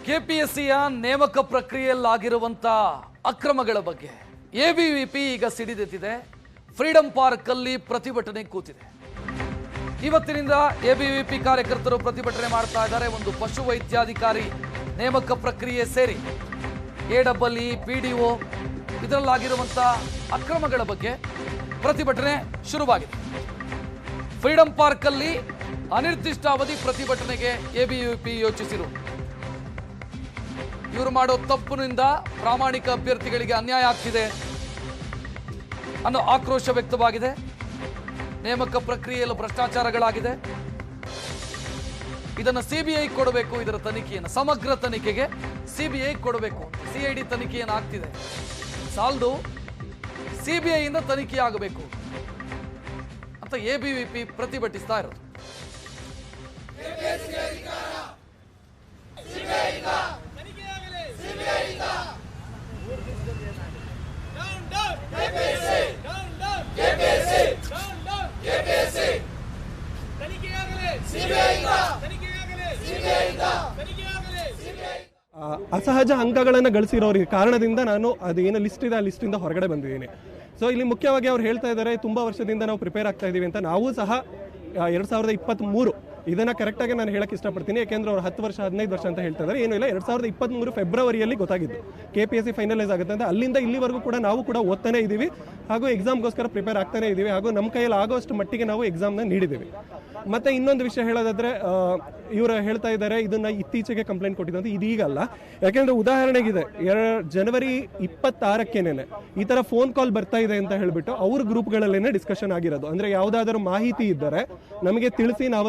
ಕೆಪಿಎಸ್ಸಿಯ ನೇಮಕ ಪ್ರಕ್ರಿಯೆಯಲ್ಲಾಗಿರುವಂಥ ಅಕ್ರಮಗಳ ಬಗ್ಗೆ ಎಬಿವಿಪಿ ಈಗ ಸಿಡಿದೆತ್ತಿದೆ. ಫ್ರೀಡಂ ಪಾರ್ಕ್ ಅಲ್ಲಿ ಪ್ರತಿಭಟನೆ ಕೂತಿದೆ. ಇವತ್ತಿನಿಂದ ಎಬಿವಿಪಿ ಕಾರ್ಯಕರ್ತರು ಪ್ರತಿಭಟನೆ ಮಾಡ್ತಾ ಇದ್ದಾರೆ. ಒಂದು ಪಶು ವೈದ್ಯಾಧಿಕಾರಿ ನೇಮಕ ಪ್ರಕ್ರಿಯೆ ಸೇರಿ ಎಡಬ್ಲ್ಇ ಪಿಡಿಒ ಇದರಲ್ಲಾಗಿರುವಂಥ ಅಕ್ರಮಗಳ ಬಗ್ಗೆ ಪ್ರತಿಭಟನೆ ಶುರುವಾಗಿದೆ. ಫ್ರೀಡಂ ಪಾರ್ಕ್ ಅಲ್ಲಿ ಅನಿರ್ದಿಷ್ಟ ಅವಧಿ ಪ್ರತಿಭಟನೆಗೆ ಎಬಿವಿಪಿ ಯೋಚಿಸಿರು. ಇವರು ಮಾಡೋ ತಪ್ಪಿನಿಂದ ಪ್ರಾಮಾಣಿಕ ಅಭ್ಯರ್ಥಿಗಳಿಗೆ ಅನ್ಯಾಯ ಆಗ್ತಿದೆ ಅನ್ನೋ ಆಕ್ರೋಶ ವ್ಯಕ್ತವಾಗಿದೆ. ನೇಮಕ ಪ್ರಕ್ರಿಯೆಯಲ್ಲಿ ಭ್ರಷ್ಟಾಚಾರಗಳಾಗಿದೆ. ಇದನ್ನು ಸಿಬಿಐ ಕೊಡಬೇಕು. ಇದರ ತನಿಖೆಯನ್ನು ಸಮಗ್ರ ತನಿಖೆಗೆ ಸಿಬಿಐ ಕೊಡಬೇಕು. ಸಿಐಡಿ ತನಿಖೆಯನ್ನು ಆಗ್ತಿದೆ, ಸಾಲದು, ಸಿಬಿಐಯಿಂದ ತನಿಖೆ ಆಗಬೇಕು ಅಂತ ಎಬಿವಿಪಿ ಪ್ರತಿಭಟಿಸ್ತಾ ಇರೋದು. ಅಸಹಜ ಅಂಕಗಳನ್ನು ಗಳಿಸಿರೋರಿಗೆ ಕಾರಣದಿಂದ ನಾನು ಅದೇನು ಲಿಸ್ಟ್ ಇದೆ ಆ ಲಿಸ್ಟಿಂದ ಹೊರಗಡೆ ಬಂದಿದ್ದೀನಿ. ಸೊ ಇಲ್ಲಿ ಮುಖ್ಯವಾಗಿ ಅವ್ರು ಹೇಳ್ತಾ ಇದ್ದಾರೆ ತುಂಬ ವರ್ಷದಿಂದ ನಾವು ಪ್ರಿಪೇರ್ ಆಗ್ತಾ ಇದ್ದೀವಿ ಅಂತ. ನಾವು ಸಹ 2023 ಇದನ್ನು ಕರೆಕ್ಟಾಗಿ ನಾನು ಹೇಳಕ್ಕೆ ಇಷ್ಟಪಡ್ತೀನಿ. ಯಾಕೆಂದ್ರೆ ಅವ್ರು 10 ವರ್ಷ 15 ವರ್ಷ ಅಂತ ಹೇಳ್ತಾ ಇದ್ದಾರೆ. ಏನೂ ಇಲ್ಲ, 2023 ಫೆಬ್ರವರಿಯಲ್ಲಿ ಗೊತ್ತಾಗಿದ್ದು ಕೆಪಿಎಸ್ಸಿ ಫೈನಲೈಸ್ ಆಗುತ್ತೆ ಅಂತ. ಅಲ್ಲಿಂದ ಇಲ್ಲಿವರೆಗೂ ಕೂಡ ನಾವು ಕೂಡ ಓದ್ತಾನೆ ಇದ್ದೀವಿ, ಹಾಗೂ ಎಕ್ಸಾಮ್ಗೋಸ್ಕರ ಪ್ರಿಪೇರ್ ಆಗ್ತಾನೆ ಇದ್ದೀವಿ, ಹಾಗೂ ನಮ್ಮ ಕೈಯಲ್ಲಿ ಆಗೋಷ್ಟು ಮಟ್ಟಿಗೆ ನಾವು ಎಕ್ಸಾಮ್ನ ನೀಡಿದ್ದೀವಿ. ಮತ್ತು ಇನ್ನೊಂದು ವಿಷಯ ಹೇಳೋದಾದರೆ, ಇವರು ಹೇಳ್ತಾ ಇದ್ದಾರೆ ಇದನ್ನು ಇತ್ತೀಚೆಗೆ ಕಂಪ್ಲೇಂಟ್ ಕೊಟ್ಟಿದ್ದಂತೆ. ಇದೀಗಲ್ಲ, ಯಾಕೆಂದರೆ ಉದಾಹರಣೆಗಿದೆ, ಜನವರಿ 26ಕ್ಕೇನೆ ಈ ಥರ ಫೋನ್ ಕಾಲ್ ಬರ್ತಾ ಇದೆ ಅಂತ ಹೇಳಿಬಿಟ್ಟು ಅವ್ರ ಗ್ರೂಪ್ಗಳಲ್ಲೇ ಡಿಸ್ಕಷನ್ ಆಗಿರೋದು. ಅಂದರೆ ಯಾವುದಾದ್ರೂ ಮಾಹಿತಿ ಇದ್ದರೆ ನಮಗೆ ತಿಳಿಸಿ, ನಾವು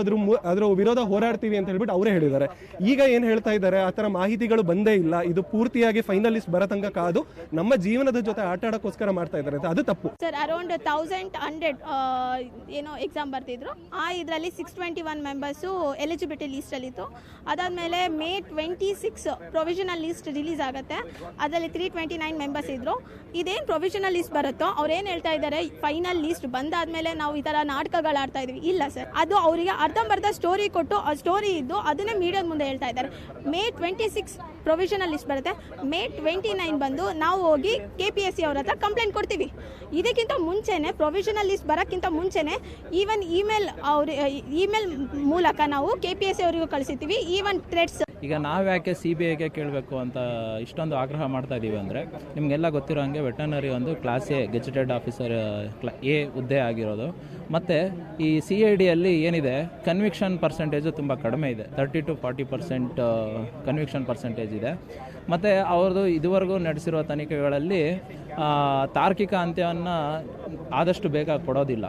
ಅದರ ವಿರೋಧ ಹೋರಾಡ್ತೀವಿ ಅಂತ ಹೇಳ್ಬಿಟ್ಟು ಅವರೇ ಹೇಳಿದ್ದಾರೆ. ಈಗ ಏನು ಹೇಳ್ತಾ ಇದ್ದಾರೆ, ಆ ಥರ ಮಾಹಿತಿಗಳು ಬಂದೇ ಇಲ್ಲ, ಇದು ಪೂರ್ತಿಯಾಗಿ ಫೈನಲಿಸ್ಟ್ ಬರೋ ತನಕ ಕಾದು ನಮ್ಮ ಜೀವನದ ಜೊತೆ ಆಟ ಆಡೋಕ್ಕೋಸ್ಕರ ಮಾಡ್ತಾ ಇದ್ದಾರೆ ಅಂತ. ಅದು ತಪ್ಪು ಸರ್. ಅರೌಂಡ್ 1100 ಏನೋ ಎಕ್ಸಾಮ್ ಬರ್ತಿದ್ರು. ಇದರಲ್ಲಿ 621 ಮೆಂಬರ್ಸು ಎಲಿಜಿಬಿಲಿಟಿ ಲಿಸ್ಟಲ್ಲಿ ಇತ್ತು. ಅದಾದಮೇಲೆ May 26 ಪ್ರೊವಿಷನಲ್ ಲಿಸ್ಟ್ ರಿಲೀಸ್ ಆಗುತ್ತೆ. ಅದರಲ್ಲಿ 329 ಮೆಂಬರ್ಸ್ ಇದ್ರು. ಇದೇನು ಪ್ರೊವಿಷನಲ್ ಲಿಸ್ಟ್ ಬರುತ್ತೋ ಅವ್ರೇನು ಹೇಳ್ತಾ ಇದ್ದಾರೆ, ಫೈನಲ್ ಲಿಸ್ಟ್ ಬಂದಾದ್ಮೇಲೆ ನಾವು ಈ ಥರ ನಾಟಕಗಳು ಆಡ್ತಾ ಇದೀವಿ. ಇಲ್ಲ ಸರ್, ಅದು ಅವರಿಗೆ ಅರ್ಧಂಬರ್ಧ ಸ್ಟೋರಿ ಕೊಟ್ಟು ಆ ಸ್ಟೋರಿ ಇದ್ದು ಅದನ್ನೇ ಮೀಡಿಯಾದ ಮುಂದೆ ಹೇಳ್ತಾ ಇದ್ದಾರೆ. May 26 ಪ್ರೊವಿಷನಲ್ ಲಿಸ್ಟ್ ಬರುತ್ತೆ. May 29 ಬಂದು ನಾವು ಹೋಗಿ KPSC ಅವ್ರ ಹತ್ರ ಕಂಪ್ಲೇಂಟ್ ಕೊಡ್ತೀವಿ. ಇದಕ್ಕಿಂತ ಮುಂಚೆನೆ, ಪ್ರೊವಿಷನಲ್ ಲಿಸ್ಟ್ ಬರೋಕ್ಕಿಂತ ಮುಂಚೆನೆ ಈವನ್ ಇಮೇಲ್ ಮೂಲಕ ನಾವು KPSC ಅವರಿಗೂ ಕಳಿಸಿರ್ತೀವಿ. Even Threads. ಈಗ ನಾವು ಯಾಕೆ CBIಗೆ ಕೇಳಬೇಕು ಅಂತ ಇಷ್ಟೊಂದು ಆಗ್ರಹ ಮಾಡ್ತಾ ಇದ್ದೀವಿ ಅಂದರೆ, ನಿಮಗೆಲ್ಲ ಗೊತ್ತಿರೋ ಹಾಗೆ ವೆಟರ್ನರಿ ಒಂದು class A gazetted officer A ಹುದ್ದೆ ಆಗಿರೋದು. ಮತ್ತು ಈ CIDಯಲ್ಲಿ ಏನಿದೆ, ಕನ್ವಿಕ್ಷನ್ ಪರ್ಸೆಂಟೇಜು ತುಂಬ ಕಡಿಮೆ ಇದೆ. 30 to 40% ಕನ್ವಿಕ್ಷನ್ ಪರ್ಸೆಂಟೇಜ್ ಇದೆ. ಮತ್ತು ಅವ್ರದ್ದು ಇದುವರೆಗೂ ನಡೆಸಿರುವ ತನಿಖೆಗಳಲ್ಲಿ ತಾರ್ಕಿಕ ಅಂತ್ಯವನ್ನು ಆದಷ್ಟು ಬೇಗ ಕೊಡೋದಿಲ್ಲ.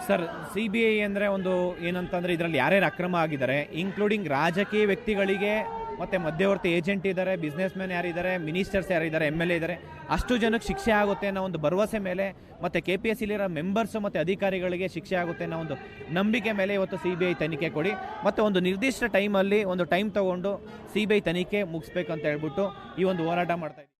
ಸರ್, CBI ಅಂದರೆ ಒಂದು ಏನಂತಂದರೆ ಇದರಲ್ಲಿ ಯಾರ್ಯಾರು ಅಕ್ರಮ ಆಗಿದ್ದಾರೆ, ಇನ್ಕ್ಲೂಡಿಂಗ್ ರಾಜಕೀಯ ವ್ಯಕ್ತಿಗಳಿಗೆ ಮತ್ತು ಮಧ್ಯವರ್ತಿ ಏಜೆಂಟ್ ಇದ್ದಾರೆ, ಬಿಸ್ನೆಸ್ ಮ್ಯಾನ್ ಯಾರಿದ್ದಾರೆ, ಮಿನಿಸ್ಟರ್ಸ್ ಯಾರಿದ್ದಾರೆ, MLA ಇದ್ದಾರೆ, ಅಷ್ಟು ಜನಕ್ಕೆ ಶಿಕ್ಷೆ ಆಗುತ್ತೆ ಅನ್ನೋ ಒಂದು ಭರವಸೆ ಮೇಲೆ, ಮತ್ತು KPSCಲಿರೋ ಮೆಂಬರ್ಸು ಮತ್ತು ಅಧಿಕಾರಿಗಳಿಗೆ ಶಿಕ್ಷೆ ಆಗುತ್ತೆ ಅನ್ನೋ ಒಂದು ನಂಬಿಕೆ ಮೇಲೆ ಇವತ್ತು CBI ತನಿಖೆ ಕೊಡಿ, ಮತ್ತು ಒಂದು ನಿರ್ದಿಷ್ಟ ಟೈಮಲ್ಲಿ ಒಂದು ಟೈಮ್ ತಗೊಂಡು CBI ತನಿಖೆ ಮುಗಿಸ್ಬೇಕಂತ ಹೇಳ್ಬಿಟ್ಟು ಈ ಒಂದು ಹೋರಾಟ ಮಾಡ್ತಾ ಇದ್ದೀವಿ.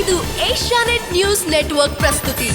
ಇದು ಏಷ್ಯಾನೆಟ್ ನ್ಯೂಸ್ ನೆಟ್ವರ್ಕ್ ಪ್ರಸ್ತುತಿ.